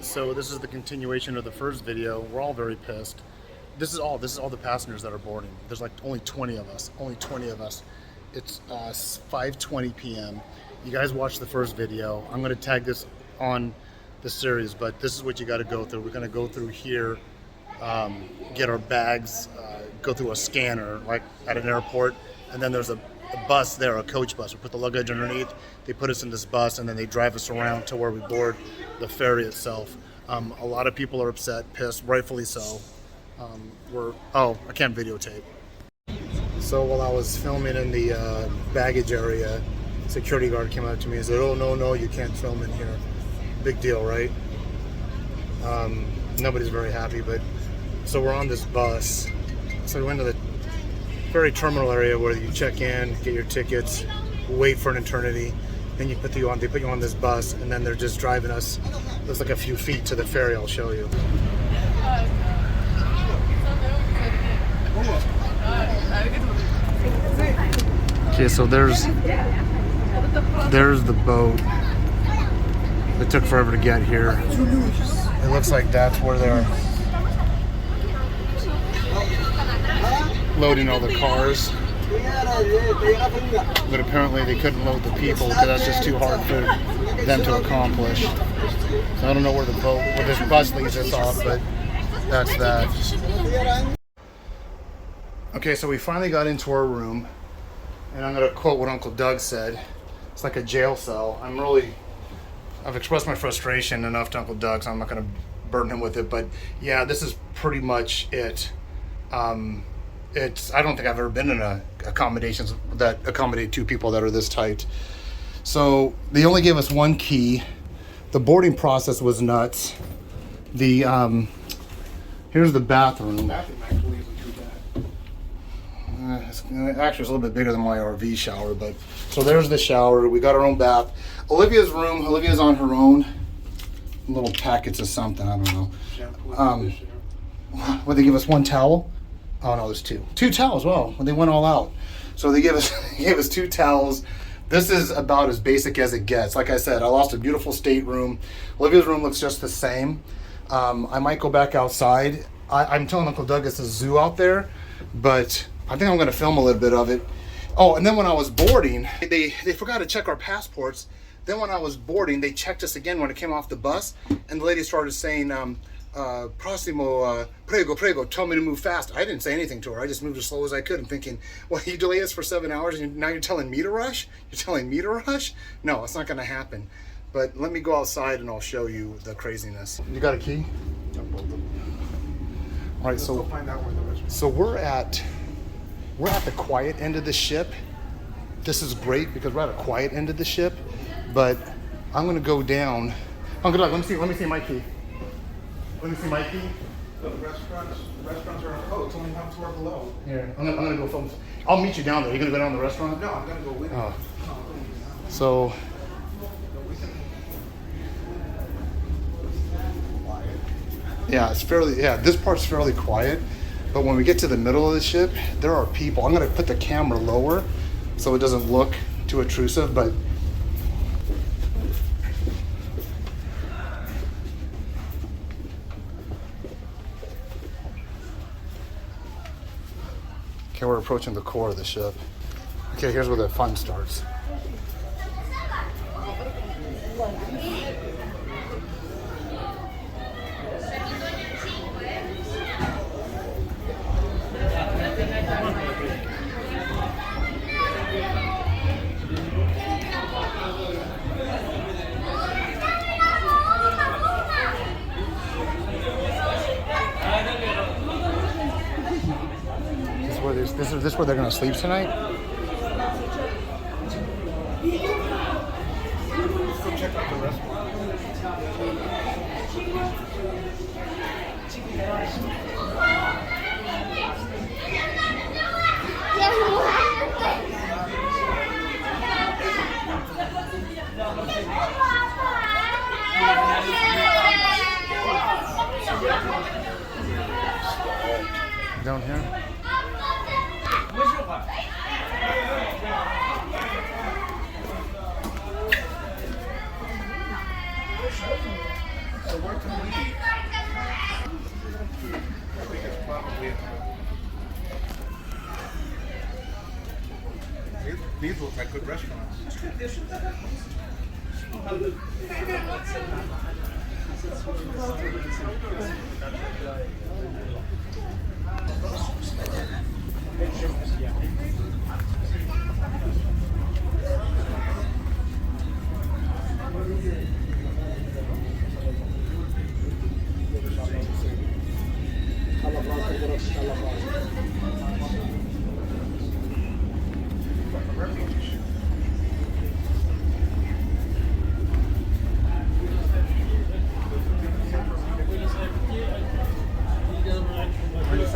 So this is the continuation of the first video. We're all very pissed. This is all the passengers that are boarding. There's like only 20 of us. Only 20 of us. It's 5:20 p.m. You guys watched the first video. I'm gonna tag this on the series, but this is what you got to go through. We're gonna go through here, get our bags, go through a scanner like at an airport, and then there's a bus there, a coach bus. We put the luggage underneath. They put us in this bus, and then they drive us around to where we board the ferry itself. A lot of people are upset, pissed, rightfully so. I can't videotape. So while I was filming in the baggage area, security guard came up to me and said, "Oh no, you can't film in here." Big deal, right? Nobody's very happy, but so we're on this bus. So we went to the ferry terminal area where you check in, get your tickets, wait for an eternity, then they put you on this bus, and then they're just driving us. There's like a few feet to the ferry. I'll show you. Okay, so there's the boat. It took forever to get here. It looks like that's where they're loading all the cars. But apparently they couldn't load the people because that's just too hard for them to accomplish. So I don't know where this bus leads us off, but that's that. Okay, so we finally got into our room, and I'm going to quote what Uncle Doug said. It's like a jail cell. I've expressed my frustration enough to Uncle Doug, so I'm not going to burden him with it. But yeah, this is pretty much it. I don't think I've ever been in accommodations that accommodate two people that are this tight. So they only gave us one key. The boarding process was nuts. Here's the bathroom. Actually isn't too bad. It's a little bit bigger than my RV shower, but so there's the shower. We got our own bath. Olivia's room. Olivia's on her own. Little packets of something. I don't know. Would they give us one towel? Oh no, there's two towels. Well, when they went all out, so they gave us two towels. This is about as basic as it gets. Like I said, I lost a beautiful stateroom. Olivia's room looks just the same. I might go back outside. I'm telling Uncle Doug it's a zoo out there, but I think I'm going to film a little bit of it. Oh, and then when I was boarding, they forgot to check our passports. Then when I was boarding, they checked us again when it came off the bus, and the lady started saying, "Prossimo, prego, tell me to move fast." I didn't say anything to her. I just moved as slow as I could. I'm thinking, well, you delay us for 7 hours, and now you're telling me to rush? You're telling me to rush? No, it's not going to happen. But let me go outside, and I'll show you the craziness. You got a key? All right, so we're at the quiet end of the ship. This is great because we're at a quiet end of the ship. But I'm going to go down. Uncle Doug, let me see my key. Let me see my key. The restaurants are, it's only half floor below. Here, I'm gonna go film. I'll meet you down there. You gonna go down to the restaurant? No, I'm gonna go with you. Oh. So. Yeah, this part's fairly quiet, but when we get to the middle of the ship, there are people. I'm gonna put the camera lower so it doesn't look too intrusive, but okay, we're approaching the core of the ship. Okay, here's where the fun starts. This is where they're gonna sleep tonight? Go check out the restaurant. Down here? So where can we eat? I think it's probably. These look like good restaurants.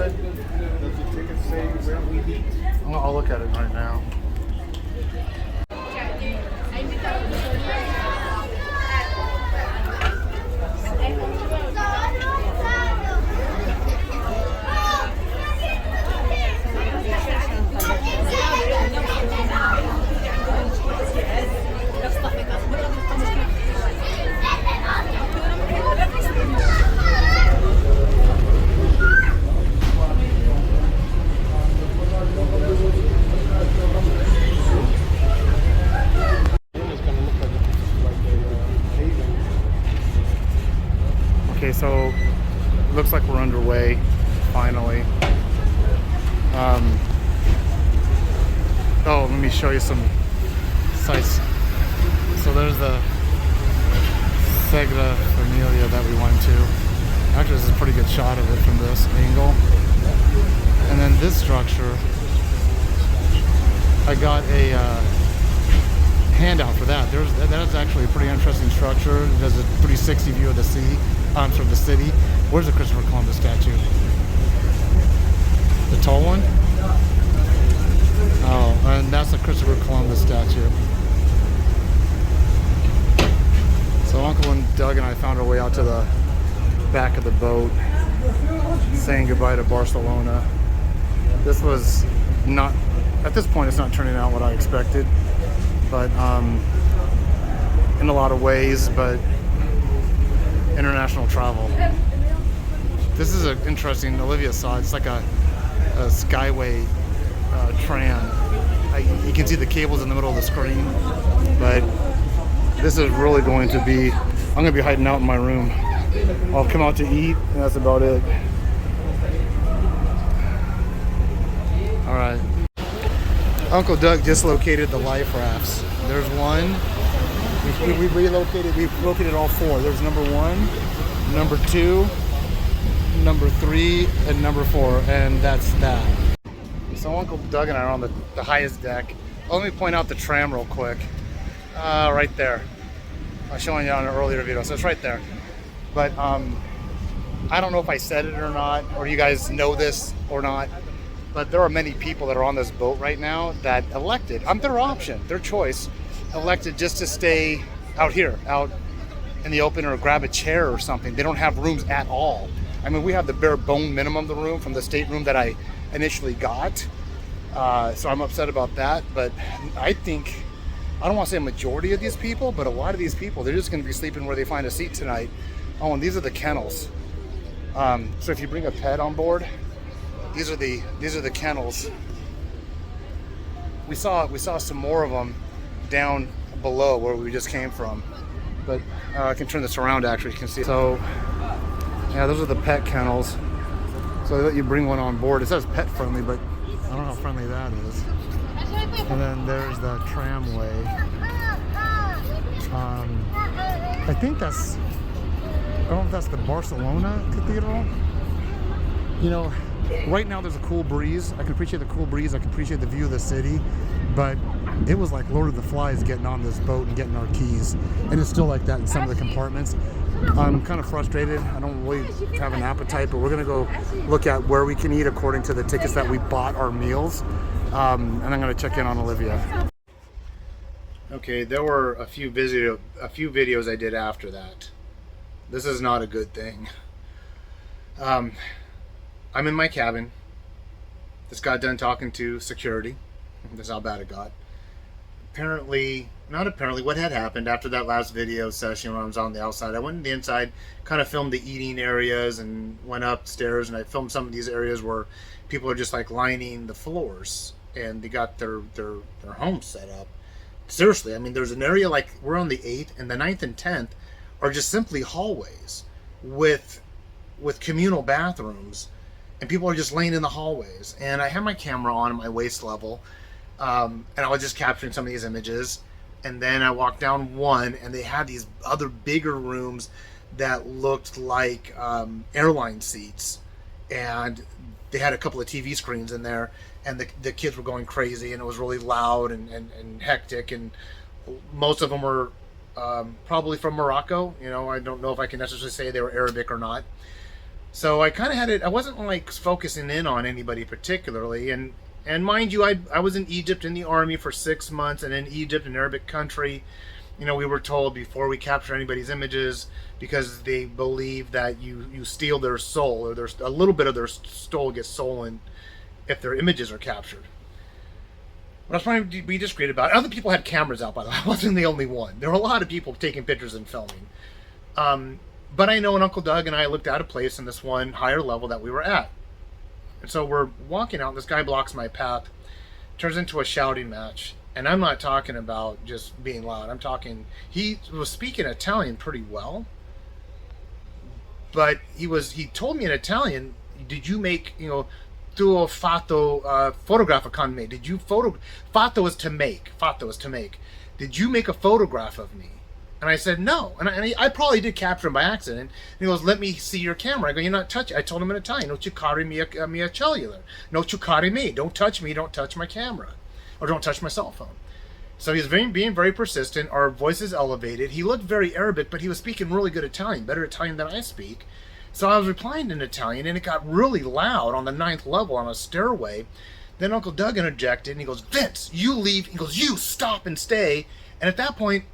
Does the ticket say where we eat? I'll look at it right now. Okay, so looks like we're underway finally. Oh, let me show you some sights. So there's the Sagrada Familia that we went to. Actually, this is a pretty good shot of it from this angle. And then this structure, I got a handout for that. That is actually a pretty interesting structure. It has a 360 view of the sea, sort of the city. Where's the Christopher Columbus statue? The tall one? Oh, and that's the Christopher Columbus statue. So Uncle and Doug and I found our way out to the back of the boat, saying goodbye to Barcelona. This was not, at this point it's not turning out what I expected, but in a lot of ways, but international travel. This is an interesting, Olivia saw, it's like a Skyway tram. You can see the cables in the middle of the screen, but this is really going to be, I'm going to be hiding out in my room. I'll come out to eat, and that's about it. All right. Uncle Doug just located the life rafts. There's one. We've located all four. There's number 1, number 2, number 3, and number 4, and that's that. So Uncle Doug and I are on the highest deck. Let me point out the tram real quick. Right there. I was showing you on an earlier video, so it's right there. But I don't know if I said it or not, or you guys know this or not, but there are many people that are on this boat right now that elected, their option, their choice, elected just to stay out here, out in the open, or grab a chair or something. They don't have rooms at all. I mean, we have the bare bone minimum of the room from the stateroom that I initially got. So I'm upset about that, but I think, I don't want to say a majority of these people, but a lot of these people, they're just going to be sleeping where they find a seat tonight. Oh, and these are the kennels. So if you bring a pet on board, these are the kennels. We saw some more of them down below where we just came from, but I can turn this around. Actually, you can see. So yeah, those are the pet kennels. So they let you bring one on board. It says pet friendly, but I don't know how friendly that is. And then there's the tramway. I think that's, I don't know if that's the Barcelona Cathedral. You know, right now there's a cool breeze. I can appreciate the cool breeze. I can appreciate the view of the city, but it was like Lord of the Flies getting on this boat and getting our keys. And it's still like that in some of the compartments. I'm kind of frustrated. I don't really have an appetite, but we're gonna go look at where we can eat according to the tickets that we bought our meals. And I'm gonna check in on Olivia. Okay, there were a few videos I did after that. This is not a good thing. I'm in my cabin. Just got done talking to security. That's how bad it got. Apparently, not apparently, what had happened after that last video session when I was on the outside, I went in the inside, kind of filmed the eating areas and went upstairs, and I filmed some of these areas where people are just like lining the floors and they got their homes set up. Seriously, I mean, there's an area like we're on the 8th and the 9th and 10th are just simply hallways with communal bathrooms, and people are just laying in the hallways. And I had my camera on at my waist level, and I was just capturing some of these images. And then I walked down one, and they had these other bigger rooms that looked like airline seats, and they had a couple of TV screens in there, and the kids were going crazy, and it was really loud and hectic, and most of them were probably from Morocco. You know, I don't know if I can necessarily say they were Arabic or not. So I kind of had it, I wasn't like focusing in on anybody particularly, and mind you, I was in Egypt in the army for 6 months, and in Egypt, an Arabic country, you know, we were told before we capture anybody's images, because they believe that you steal their soul, or there's a little bit of their soul gets stolen if their images are captured. But I was trying to be discreet about it. Other people had cameras out, by the way. I wasn't the only one. There were a lot of people taking pictures and filming. But I know when Uncle Doug and I looked at a place in this one higher level that we were at. And so we're walking out, and this guy blocks my path. Turns into a shouting match. And I'm not talking about just being loud. I'm talking, he was speaking Italian pretty well. But he told me in Italian, did you make, you know, tu ho fatto fotografa con me? Did you fatto is to make. Fatto is to make. Did you make a photograph of me? And I said, no. And I probably did capture him by accident. And he goes, let me see your camera. I go, you're not touching. I told him in Italian, non toccare mia cellular. Non toccare me. Don't touch me. Don't touch my camera. Or don't touch my cell phone. So he was being very persistent. Our voices elevated. He looked very Arabic, but he was speaking really good Italian, better Italian than I speak. So I was replying in Italian, and it got really loud on the 9th level on a stairway. Then Uncle Doug interjected, and he goes, Vince, you leave. He goes, you stop and stay. And at that point,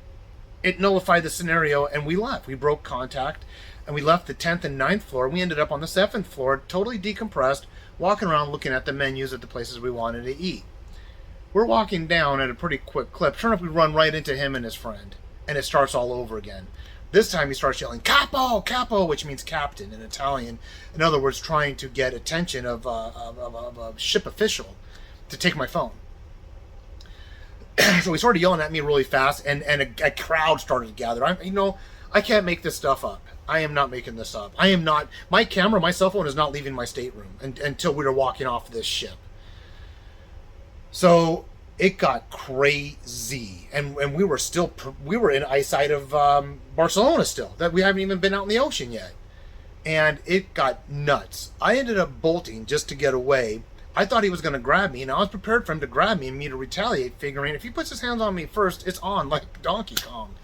it nullified the scenario, and we left. We broke contact, and we left the 10th and 9th floor. We ended up on the 7th floor, totally decompressed, walking around looking at the menus at the places we wanted to eat. We're walking down at a pretty quick clip. Sure enough, we run right into him and his friend, and it starts all over again. This time he starts yelling, capo, capo, which means captain in Italian. In other words, trying to get attention of a ship official to take my phone. So he started yelling at me really fast, and a crowd started to gather. I can't make this stuff up. I am not making this up. I am not. My camera, my cell phone is not leaving my stateroom until we were walking off this ship. So it got crazy, and we were in eyesight of Barcelona still. That we haven't even been out in the ocean yet, and it got nuts. I ended up bolting just to get away. I thought he was going to grab me, and I was prepared for him to grab me and me to retaliate, figuring if he puts his hands on me first, it's on, like Donkey Kong.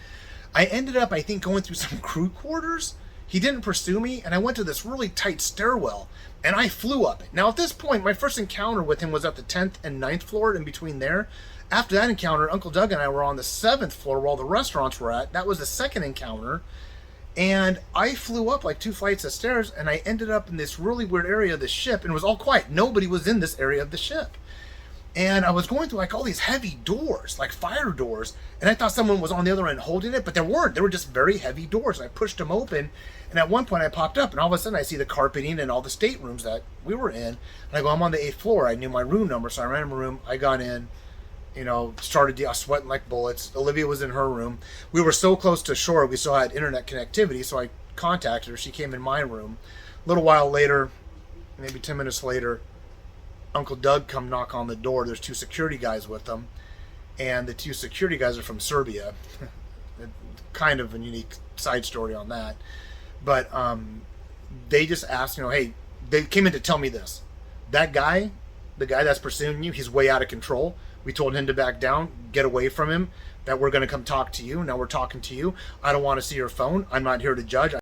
I ended up, I think, going through some crew quarters. He didn't pursue me, and I went to this really tight stairwell, and I flew up it. Now, at this point, my first encounter with him was at the 10th and 9th floor, in between there. After that encounter, Uncle Doug and I were on the 7th floor where all the restaurants were at. That was the second encounter. And I flew up like 2 flights of stairs, and I ended up in this really weird area of the ship, and it was all quiet. Nobody was in this area of the ship. And I was going through like all these heavy doors, like fire doors, and I thought someone was on the other end holding it, but there weren't. They were just very heavy doors, and I pushed them open, and at one point I popped up, and all of a sudden I see the carpeting and all the staterooms that we were in, and I go, I'm on the 8th floor. I knew my room number, so I ran in my room. I got in, started sweating like bullets. Olivia was in her room. We were so close to shore, we still had internet connectivity, so I contacted her. She came in my room. A little while later, maybe 10 minutes later, Uncle Doug come knock on the door. There's 2 security guys with them, and the 2 security guys are from Serbia. Kind of a unique side story on that. But they just asked, hey, they came in to tell me this. That guy, the guy that's pursuing you, he's way out of control. We told him to back down, get away from him, that we're going to come talk to you. Now we're talking to you. I don't want to see your phone. I'm not here to judge.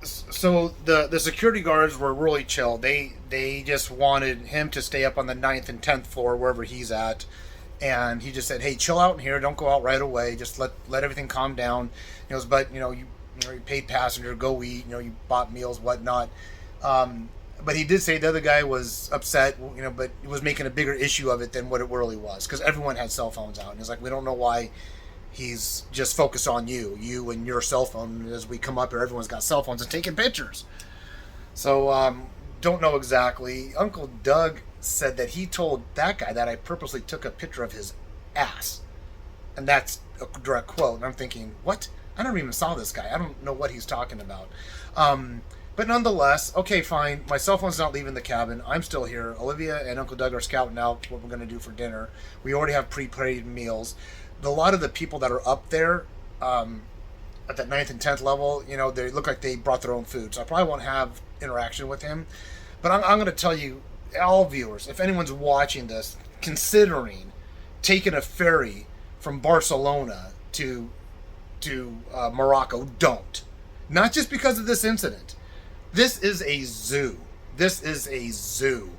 So the security guards were really chill. They just wanted him to stay up on the 9th and 10th floor, wherever he's at. And he just said, hey, chill out in here. Don't go out right away. Just let everything calm down. He goes, but, you paid passenger, go eat. You bought meals, whatnot. But he did say the other guy was upset, but he was making a bigger issue of it than what it really was, because everyone had cell phones out. And it's like, we don't know why he's just focused on you and your cell phone. As we come up here, everyone's got cell phones and taking pictures. So don't know exactly. Uncle Doug said that he told that guy that I purposely took a picture of his ass, and that's a direct quote. And I'm thinking, what? I never even saw this guy. I don't know what he's talking about. But nonetheless, okay, fine. My cell phone's not leaving the cabin. I'm still here. Olivia and Uncle Doug are scouting out what we're going to do for dinner. We already have pre-paid meals. A lot of the people that are up there at that 9th and 10th level, you know, they look like they brought their own food. So I probably won't have interaction with him. But I'm going to tell you, all viewers, if anyone's watching this, considering taking a ferry from Barcelona to Morocco, don't. Not just because of this incident. This is a zoo. This is a zoo.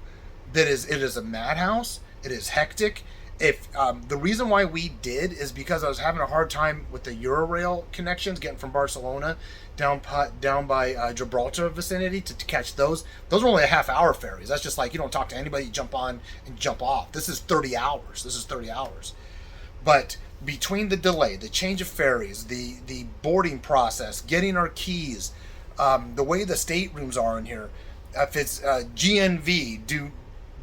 It is a madhouse. It is hectic. If the reason why we did is because I was having a hard time with the Eurail connections getting from Barcelona down by Gibraltar vicinity to catch those. Those are only a half-hour ferries. That's just like you don't talk to anybody, you jump on and jump off. This is 30 hours. This is 30 hours. But between the delay, the change of ferries, the boarding process, getting our keys, the way the staterooms are in here, if it's GNV,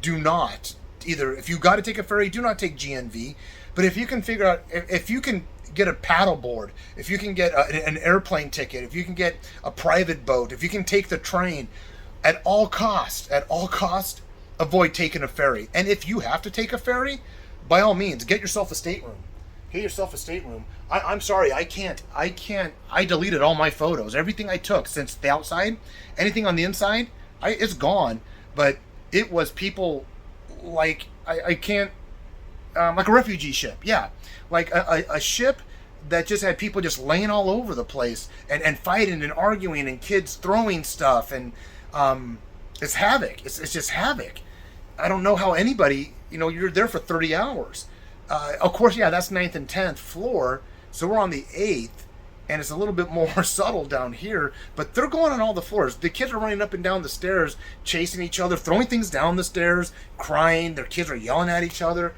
do not. Either if you got to take a ferry, do not take GNV. But if you can figure out, if you can get a paddle board, if you can get an airplane ticket, if you can get a private boat, if you can take the train, at all cost, avoid taking a ferry. And if you have to take a ferry, by all means, get yourself a stateroom. Get yourself a stateroom. I'm sorry, I can't. I deleted all my photos. Everything I took since the outside, anything on the inside, it's gone. But it was people. Like I can't like a refugee ship, yeah, like a ship that just had people just laying all over the place and fighting and arguing and kids throwing stuff and it's havoc. It's just havoc. I don't know how anybody, you know, you're there for 30 hours. Of course, yeah, that's 9th and 10th floor, so we're on the 8th. And it's a little bit more subtle down here, but they're going on all the floors. The kids are running up and down the stairs, chasing each other, throwing things down the stairs, crying. Their kids are yelling at each other.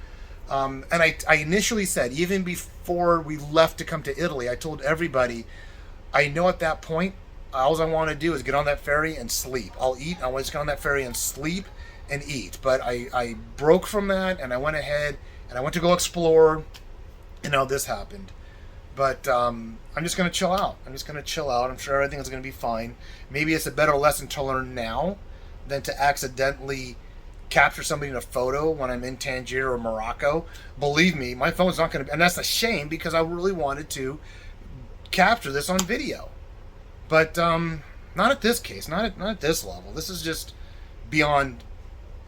And I initially said, even before we left to come to Italy, I told everybody, I know at that point, all I want to do is get on that ferry and sleep. I'll eat. I want to get on that ferry and sleep and eat. But I broke from that, and I went ahead, and I went to go explore, and now this happened. But I'm just going to chill out. I'm sure everything's going to be fine. Maybe it's a better lesson to learn now than to accidentally capture somebody in a photo when I'm in Tangier or Morocco. Believe me, my phone's not going to... And that's a shame because I really wanted to capture this on video. But not at this case. Not at this level. This is just beyond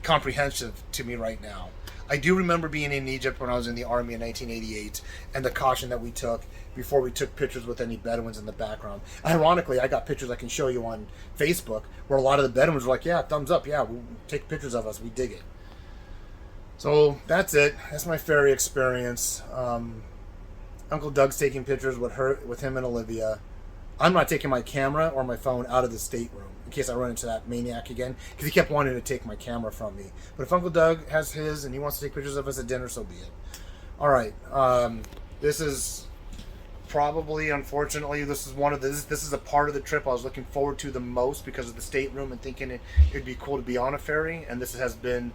comprehensive to me right now. I do remember being in Egypt when I was in the army in 1988 and the caution that we took before we took pictures with any Bedouins in the background. Ironically, I got pictures I can show you on Facebook where a lot of the Bedouins were like, yeah, thumbs up, yeah, we'll take pictures of us, we dig it. So that's it. That's my ferry experience. Uncle Doug's taking pictures with him and Olivia. I'm not taking my camera or my phone out of the stateroom in case I run into that maniac again, because he kept wanting to take my camera from me. But if Uncle Doug has his and he wants to take pictures of us at dinner, so be it. All right. This is probably, unfortunately, this is a part of the trip I was looking forward to the most because of the stateroom and thinking it'd be cool to be on a ferry. And this has been,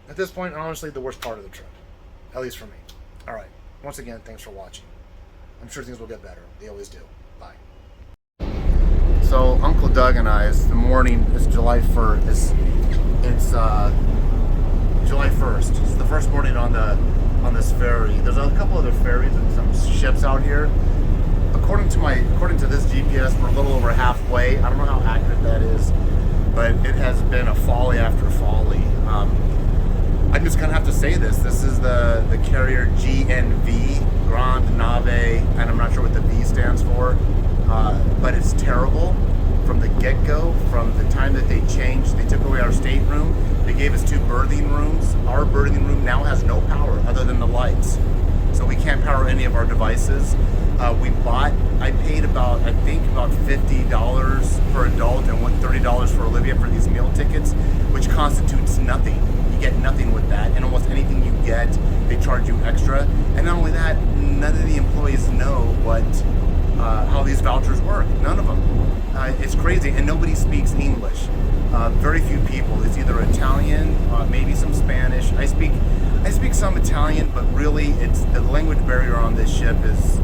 at this point, honestly, the worst part of the trip, at least for me. All right. Once again, thanks for watching. I'm sure things will get better. They always do. Bye. So Uncle Doug and I, it's the morning, it's July 1st, it's July 1st. It's the first morning on this ferry. There's a couple other ferries and some ships out here. According to this GPS, we're a little over halfway. I don't know how accurate that is, but it has been a folly after folly. I'm just gonna have to say this. This is the carrier GNV, Grand Nave, and I'm not sure what the V stands for. But it's terrible from the get-go, from the time that they changed. They took away our stateroom. They gave us 2 berthing rooms. Our berthing room now has no power other than the lights. So we can't power any of our devices. I paid about $50 per adult and $30 for Olivia for these meal tickets, which constitutes nothing. you get nothing with that, and almost anything you get, they charge you extra. And not only that, none of the employees know how these vouchers work. None of them. It's crazy, and nobody speaks English. Very few people. It's either Italian, maybe some Spanish. I speak some Italian, but really, it's the language barrier on this ship is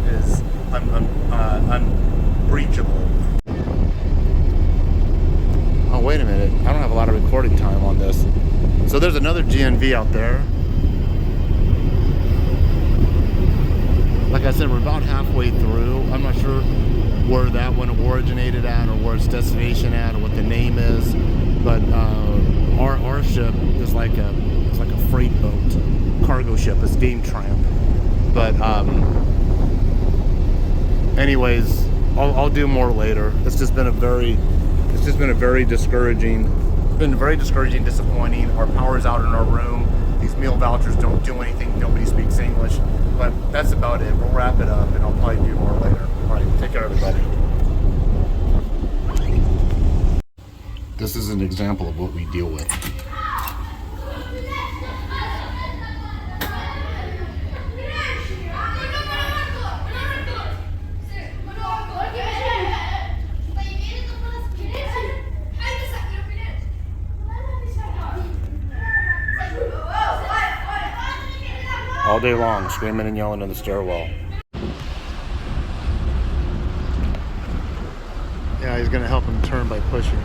unbreachable. Oh, wait a minute. I don't have a lot of recording time on this. So there's another GNV out there. Like I said, we're about halfway through. I'm not sure where that one originated at, or where its destination at, or what the name is. But our ship is like a freight boat, cargo ship, a steam tramp. But anyways, I'll do more later. It's just been a very discouraging, disappointing. Our power's out in our room. These meal vouchers don't do anything. Nobody speaks English. But that's about it. We'll wrap it up, and I'll probably do more later. All right, take care, everybody. This is an example of what we deal with. All day long, screaming and yelling in the stairwell. Yeah, he's gonna help him turn by pushing.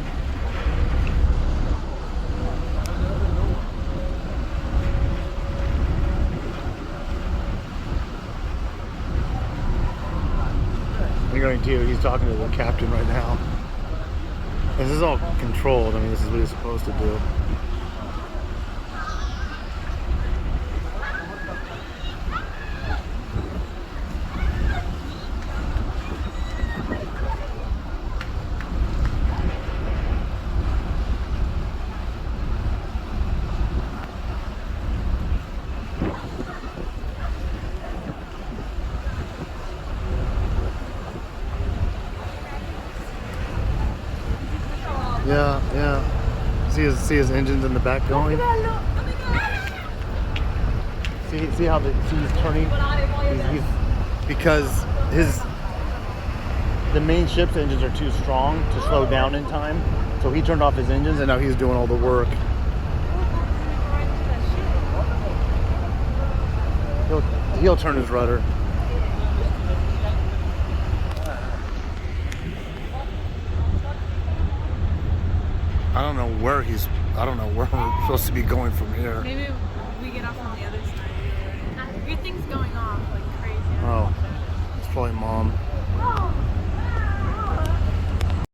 You're going to, he's talking to the captain right now. This is all controlled. I mean, this is what he's supposed to do. Yeah. See his engines in the back going. See how he's turning. He's because the main ship's engines are too strong to slow down in time. So he turned off his engines, and now he's doing all the work. He'll turn his rudder. I don't know where we're supposed to be going from here. Maybe we get off on the other side. Your thing's going off like crazy. Oh, it's probably Mom. Oh.